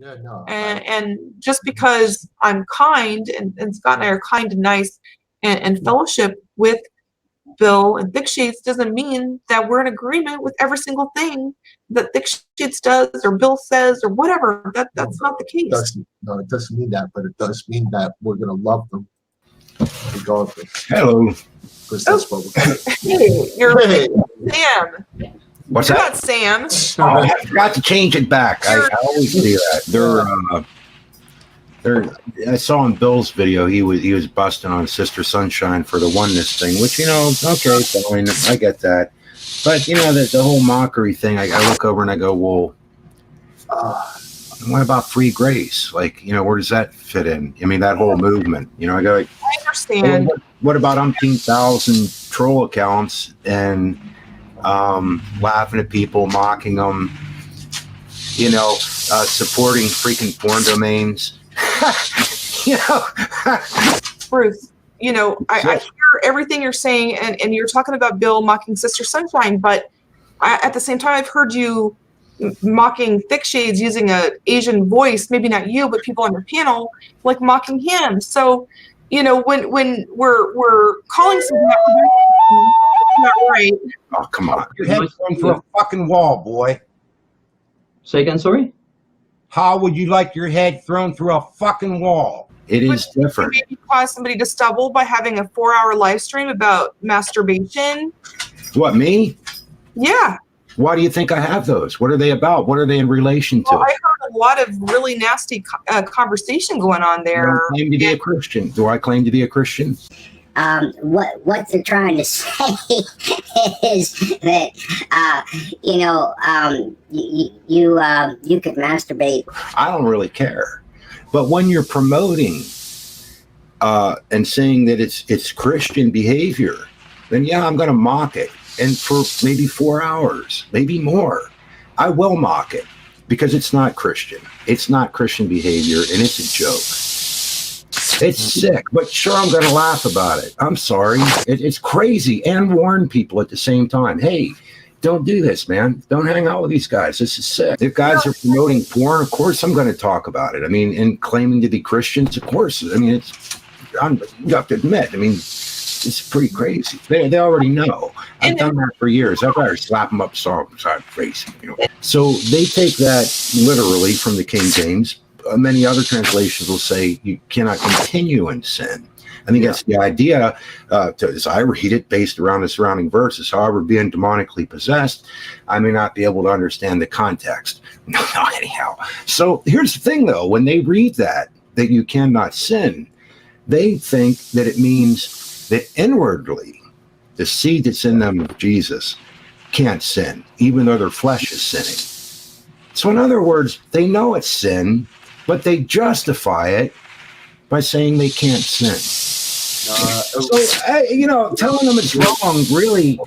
Yeah, no. And just because I'm kind and Scott and I are kind and nice and fellowship with Bill and Thick Shades doesn't mean that we're in agreement with every single thing that Thick Shades does or Bill says or whatever. That's not the case. It doesn't mean that, but it does mean that we're going to love them regardless. Hello. Because that's what we're Hey, you're Sam. What's You're that? not Sam. Oh, I forgot to change it back. I always do that. I saw in Bill's video he was busting on Sister Sunshine for the oneness thing, which okay, fine, I get that. But the whole mockery thing, I look over and I go, well, what about free grace? Like, where does that fit in? I mean, that whole movement. I go, I understand. Well, what about umpteen thousand troll accounts and laughing at people, mocking them, supporting freaking porn domains. Bruce, I hear everything you're saying, and you're talking about Bill mocking Sister Sunshine, but at the same time, I've heard you mocking Thick Shades using a Asian voice, maybe not you, but people on your panel, like mocking him. So, when we're calling something not right. Oh, come on. Your head's thrown through a fucking wall, boy. Say again, sorry? How would you like your head thrown through a fucking wall? It is different. Maybe cause somebody to stumble by having a 4-hour live stream about masturbation. What, me? Yeah. Why do you think I have those? What are they about? What are they in relation to? Well, I heard a lot of really nasty conversation going on there. Do I claim to be a Christian? Do I claim to be a Christian? What they're trying to say is that you could masturbate. I don't really care, but when you're promoting and saying that it's Christian behavior, then yeah, I'm going to mock it, and for maybe 4 hours, maybe more, I will mock it because it's not Christian. It's not Christian behavior, and it's a joke. It's sick, but sure, I'm going to laugh about it. I'm sorry. It's crazy, and warn people at the same time. Hey, don't do this, man. Don't hang out with these guys. This is sick. If guys are promoting porn, of course I'm going to talk about it. I mean, and claiming to be Christians, of course. I mean, you have to admit, I mean, it's pretty crazy. They already know. I've done that for years. I've got to slap them upside the face. So they take that literally from the King James. Many other translations will say you cannot continue in sin. I think that's the idea, as I read it, based around the surrounding verses. However, being demonically possessed, I may not be able to understand the context. No, anyhow. So here's the thing, though. When they read that you cannot sin, they think that it means that inwardly, the seed that's in them of Jesus can't sin, even though their flesh is sinning. So in other words, they know it's sin, but they justify it by saying they can't sin. Telling them it's wrong, really,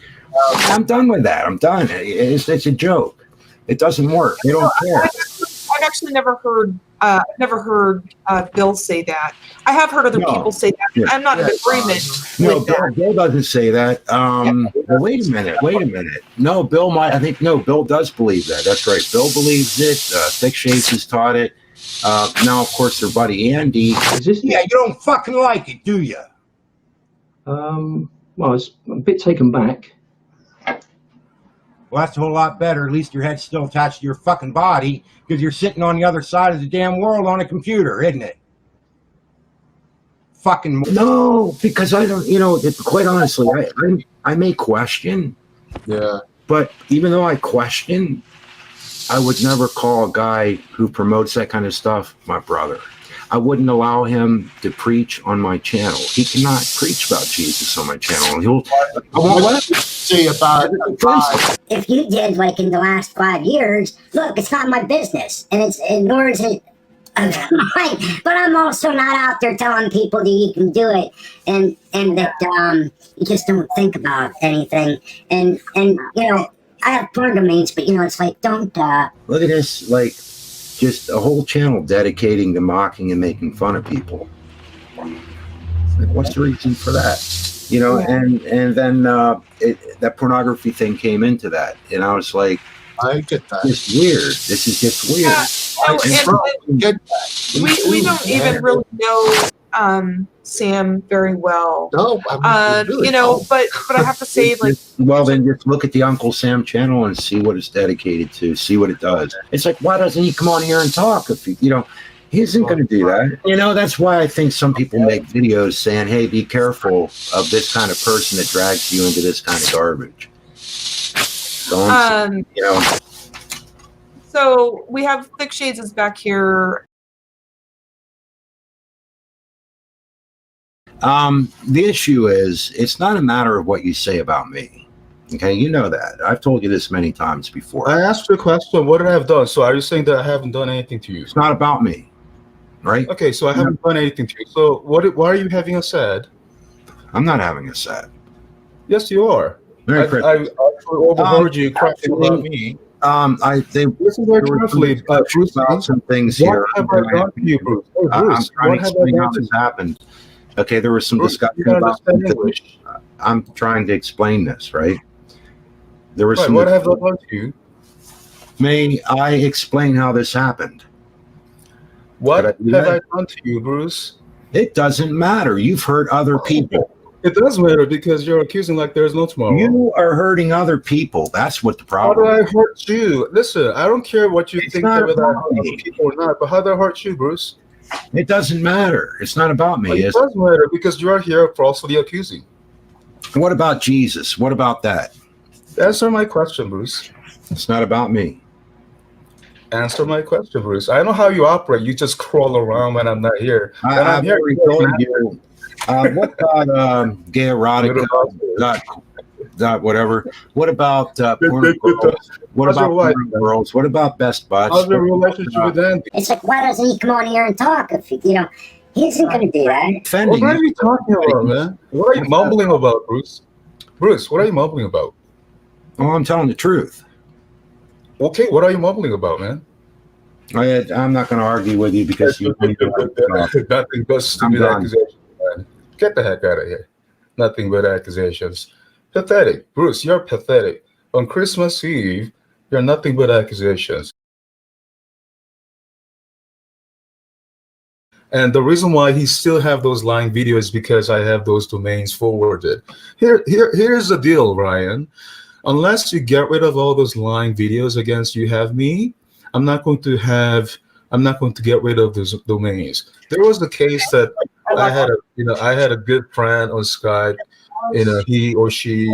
I'm done with that. I'm done. It's a joke. It doesn't work. They don't care. I've actually never heard Bill say that. I have heard other people say that. Yeah. I'm not in agreement. No, Bill doesn't say that. Well, wait a minute. No, Bill might. I think Bill does believe that. That's right. Bill believes it. Thick Shades has taught it. Now, of course, their buddy Andy. You don't fucking like it, do you? Well, it's a bit taken back. Well, that's a whole lot better. At least your head's still attached to your fucking body because you're sitting on the other side of the damn world on a computer, isn't it? Fucking no, because I don't. Quite honestly, I may question. Yeah. But even though I question, I would never call a guy who promotes that kind of stuff my brother. I wouldn't allow him to preach on my channel. He cannot preach about Jesus on my channel. I won't let him say about it. If you did, like in the last 5 years, look, it's not my business, and nor is it mine. But I'm also not out there telling people that you can do it, and that you just don't think about anything. And I have porn domains, but it's like don't. Look at this, like. Just a whole channel dedicating to mocking and making fun of people. Like, what's the reason for that? And then that pornography thing came into that, and I was like, I get that. It's weird. This is just weird. Get we don't even really know Sam very well. no, I mean, we really You know, don't. but I have to say, like, Well, then just look at the Uncle Sam channel and see what it's dedicated to. See what it does. It's like, why doesn't he come on here and talk? If he, he isn't going to do that. That's why I think some people make videos saying, "Hey, be careful of this kind of person that drags you into this kind of garbage." Don't, So we have Thick Shades is back here. The issue is, it's not a matter of what you say about me. Okay, you know that. I've told you this many times before. I asked you a question. What did I have done? So are you saying that I haven't done anything to you? It's not about me, right? Okay, so I haven't done anything to you. So why are you having a sad? I'm not having a sad. Yes, you are. I actually overheard you cracking about me. Listen very carefully. Bruce, about some things what here. have I done to you, Bruce? Oh, I'm Bruce, trying what to have I explain how done to this you? happened. Okay, there was some Bruce, discussion you don't about understand English. I'm trying to explain this, right? There was Right, some. what have I done to you? May I explain how this happened? What Could I have do that? I done to you, Bruce? It doesn't matter. You've hurt other people. It does matter because you're accusing like there's no tomorrow. You are hurting other people. That's what the How problem did is. I hurt you? Listen, I don't care what you It's think not whether I about hurt me. other people or not, but how did I hurt you, Bruce? It doesn't matter. It's not about me. It It's, does matter because you are here falsely accusing. what about Jesus? What about that? Answer my question, Bruce. It's not about me. Answer my question, Bruce. I know how you operate. You just crawl around when I'm not here. When I'm I've here, already you told don't you. What about gay erotica? Whatever. What about porn girls? What How's your about wife? porn girls? What about best buds? How's your relationship with Andy? It's like, why doesn't he come on here and talk? If he isn't going to do that. Offending What are you. you talking about, man? What are you mumbling about, Bruce? Bruce, what are you mumbling about? Oh, I'm telling the truth. Okay, what are you mumbling about, man? I'm not going to argue with you because you. Nothing but stupid done. accusations, man. Get the heck out of here. Nothing but accusations. Pathetic. Bruce, you're pathetic. On Christmas Eve, you're nothing but accusations. And the reason why he still have those lying videos is because I have those domains forwarded. Here's the deal, Ryan. Unless you get rid of all those lying videos against You Have Me, I'm not going to get rid of those domains. There was the case that I had a good friend on Skype. He or she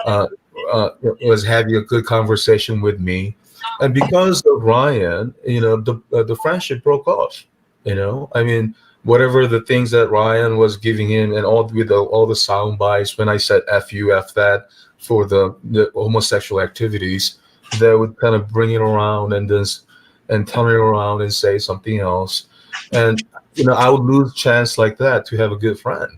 was having a good conversation with me, and because of Ryan, the friendship broke off. I mean, whatever the things that Ryan was giving him, and all the sound bites when I said "f you, f that" for the homosexual activities, they would kind of bring it around and turn it around and say something else, and I would lose chance like that to have a good friend,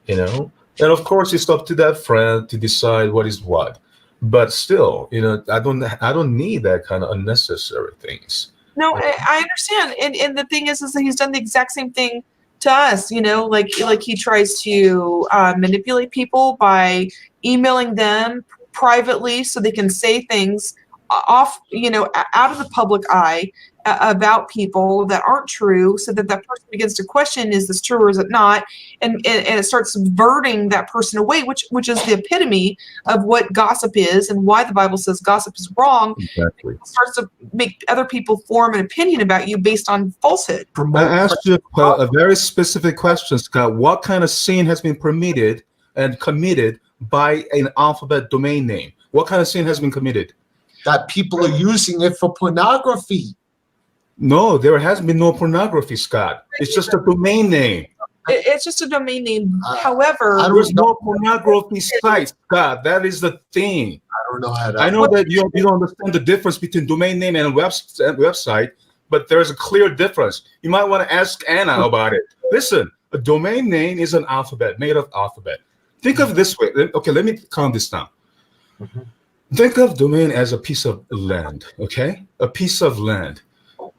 and of course it's up to that friend to decide what is what, but still, I don't need that kind of unnecessary things. No, I understand, and the thing is that he's done the exact same thing to us. Like he tries to manipulate people by emailing them privately so they can say things off, out of the public eye about people that aren't true, so that person begins to question, is this true or is it not, and it starts subverting that person away, which is the epitome of what gossip is and why the Bible says gossip is wrong. Exactly. It starts to make other people form an opinion about you based on falsehood. I asked you a very specific question, Scott. What kind of sin has been permitted and committed by an alphabet domain name? What kind of sin has been committed? That people are using it for pornography. No, there has been no pornography, Scott. It's just a domain name. It's just a domain name. However, There's no pornography site, Scott. That is the thing. I don't know how to. I know that you don't understand the difference between domain name and website, but there's a clear difference. You might want to ask Anna about it. Listen, a domain name is an alphabet, made of alphabet. Think of it this way. Okay, let me calm this down. Mm-hmm. Think of domain as a piece of land, okay? A piece of land.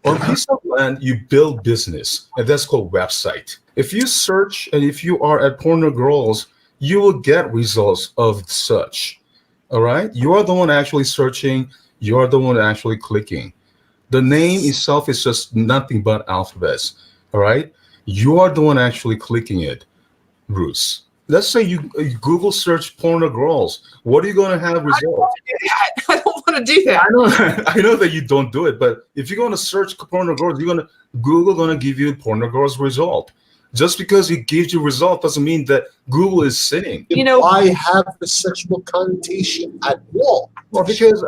On a piece of land, you build business, and that's called website. If you search and if you are at Porno Girls, you will get results of such, all right? You are the one actually searching. You are the one actually clicking. The name itself is just nothing but alphabets. All right. You are the one actually clicking it, Bruce. Let's say you Google search porno girls. What are you going to have results? I don't want to do that. I know that you don't do it, but if you're going to search porno girls, Google going to give you porno girls result. Just because it gives you result doesn't mean that Google is sinning. You know, Why have the sexual connotation at all? Well, because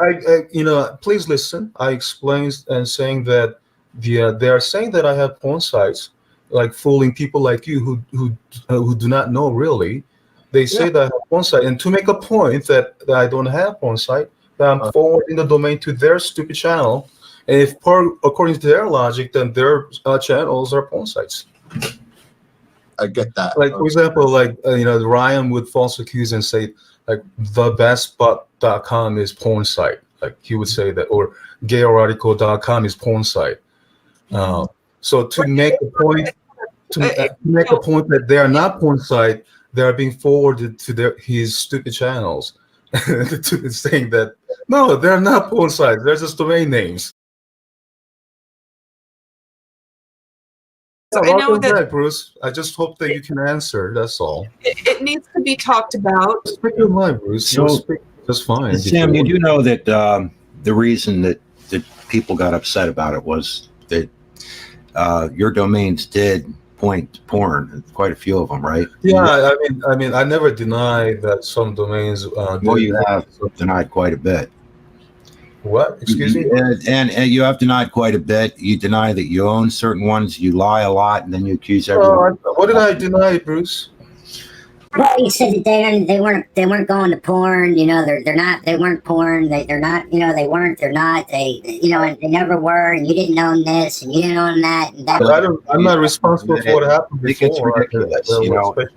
please listen. I explained and saying that they are saying that I have porn sites, like fooling people like you who do not know really. They say that I have porn site, and to make a point that I don't have porn site, that I'm forwarding the domain to their stupid channel, and if according to their logic, then their channels are porn sites. I get that. Like for example, like Ryan would false accuse and say like thebestbutt.com is porn site. Like he would say that, or gayerotical.com is porn site. So to make a point, that they are not porn site, they are being forwarded to his stupid channels, saying that no, they're not porn sites. They're just domain names. I know that Bruce. I just hope that you can answer. That's all. it needs to be talked about. Speak your mind, Bruce. So, just fine. Sam, you do know that the reason that people got upset about it was that your domains did point to porn. Quite a few of them, right? Yeah, I mean, I never deny that some domains. Well, you have denied quite a bit. What? Excuse me? And you have denied quite a bit. You deny that you own certain ones. You lie a lot, and then you accuse everyone. What did I deny, Bruce? Well, you said that they weren't going to porn. You know, they weren't porn. They're not. You know, they weren't. They're not. They and they never were. And you didn't own this, and you didn't own that. And that. I'm not responsible for what happened before. It's ridiculous, especially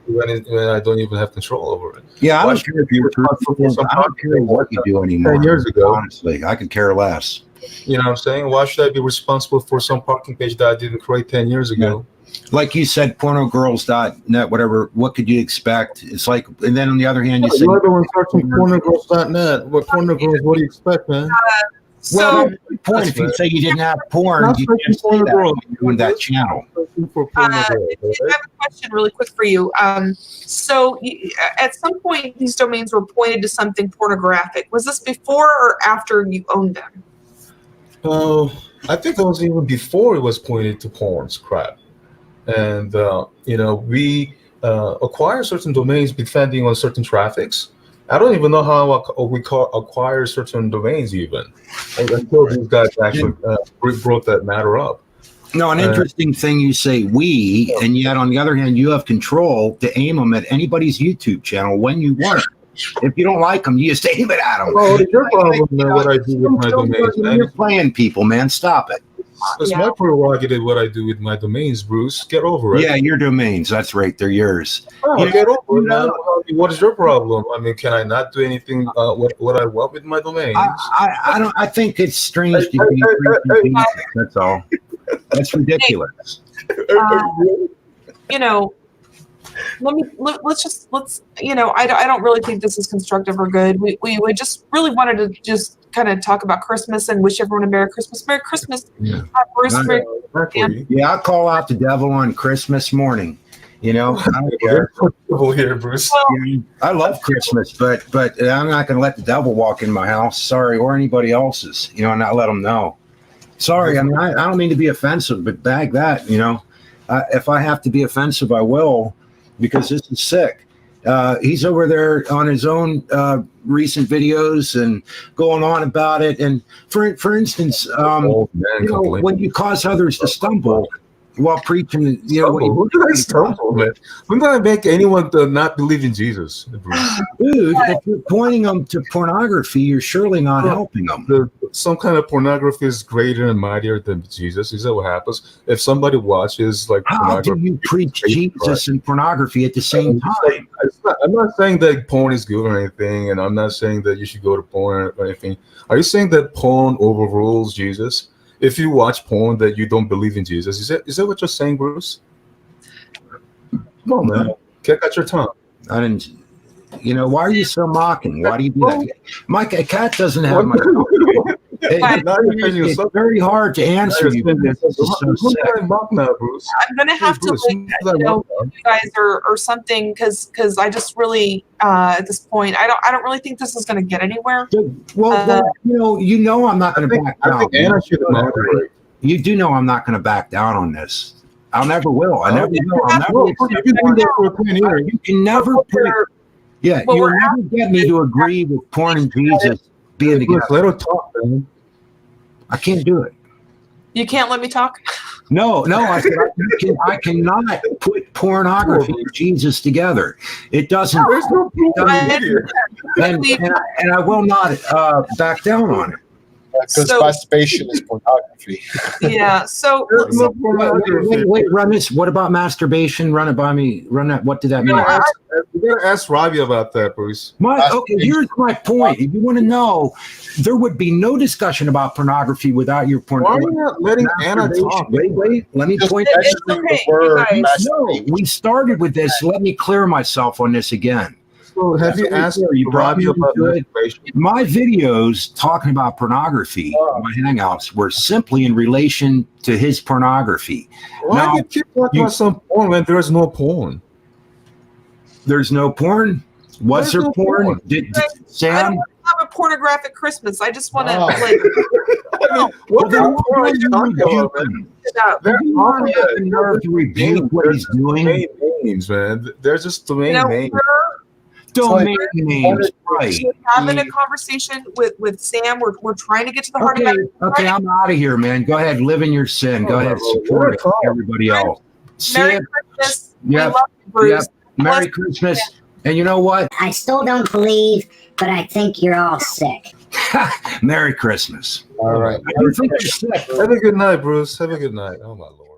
when I don't even have control over it. Yeah, I don't care if you're responsible. I don't care what you do anymore. 10 years ago, honestly, I could care less. You know what I'm saying? Why should I be responsible for some parking page that I didn't create 10 years ago? Like you said, pornogirls.net, whatever. What could you expect? It's like, and then on the other hand, you said you're the one searching pornogirls.net. What pornogirls? What do you expect, man? Well, porn. If you say you didn't have porn, you can't say that on that channel. I have a question really quick for you. So at some point, these domains were pointed to something pornographic. Was this before or after you owned them? I think it was even before it was pointed to porn's crap. And, we acquire certain domains depending on certain traffics. I don't even know how we acquire certain domains even. Until these guys actually brought that matter up. No, an interesting thing you say we, and yet on the other hand, you have control to aim them at anybody's YouTube channel when you want. If you don't like them, you just aim it at them. Well, it's your problem, man, what I do with my domains, man. You're playing people, man. Stop it. It's my prerogative what I do with my domains, Bruce. Get over it. Yeah, your domains. That's right. They're yours. Oh, get over it, man. What is your problem? I mean, can I not do anything what I want with my domains? I don't. I think it's strange to be That's all. That's ridiculous. Let's I don't really think this is constructive or good. We would just really wanted to just kind of talk about Christmas and wish everyone a Merry Christmas. Merry Christmas. Yeah, I'll call out the devil on Christmas morning. I don't care. Here, Bruce. I love Christmas, but I'm not going to let the devil walk in my house. Sorry, or anybody else's. And not let them know. Sorry, I mean I don't mean to be offensive, but bag that. If I have to be offensive, I will, because this is sick. He's over there on his own recent videos and going on about it. And for instance, when you cause others to stumble while preaching, who did I stumble, man? When did I make anyone to not believe in Jesus? Dude, if you're pointing them to pornography, you're surely not helping them. Some kind of pornography is greater and mightier than Jesus. Is that what happens? If somebody watches how do you preach Jesus and pornography at the same time? I'm not saying that porn is good or anything, and I'm not saying that you should go to porn or anything. Are you saying that porn overrules Jesus? If you watch porn that you don't believe in Jesus, is that what you're saying, Bruce? Come on, man. Get out your tongue. I didn't. Why are you so mocking? Why do you do that? Mike, a cat doesn't have my. Now you're defending It's yourself. very hard to answer you. Because this is so Who sick. did I mock now, Bruce? I'm gonna have to Bruce, like, who did I you know, mock now? you guys or something because I just really at this point I don't really think this is gonna get anywhere. Well, you know I'm not going to back I down. think Anna should moderate. You do know I'm not going to back down on this. I never will. I never will. I'll never Well, accept you've been doing that for 20 years. You can never put. Yeah, Well, you'll we're never get me to agree with porn and Jesus being Bruce, together. let her talk, man. I can't do it. You can't let me talk. No, I cannot put pornography and Jesus together. It doesn't. There's no proof doesn't- here. And I will not back down on it. Because So- masturbation is pornography. Yeah. So There's no pornography. Wait, run this. What about masturbation? Run it by me. Run that. What did that mean? You gotta ask Robbie about that, Bruce. Okay, here's my point. If you want to know, there would be no discussion about pornography without your Why are pornography. you not letting Anna talk? Wait. Let me Just point. It's mentioning okay, the word you guys. No, masturbation. we started with this. Let me clear myself on this again. So have you asked You brought Robbie me about into it. masturbation? My videos talking about pornography, my hangouts, were simply in relation to his pornography. Why Now, do you keep talking about some porn when there's no porn? There's no porn. Was There's there no porn? porn. Did I don't Sam? want to have a pornographic Christmas. I just want to Oh. like What kind of porn are you talking about, man? it out. They're You awful. have the nerve to rebuke what he's doing. Domain names, man. They're just domain You know, names. Domain names, right? we're having a conversation with Sam. We're trying to get to the heart of Okay, it. okay, I'm out of here, man. Go ahead, live in your sin. Go Oh, ahead, well, support we're talking. everybody else. See Merry ya. Christmas. Yep. We love you, Bruce. Yep. Merry Christmas. And you know what? I still don't believe, but I think you're all sick. Merry Christmas. All right. I do think you're sick. Have a good night, Bruce. Have a good night. Oh my lord.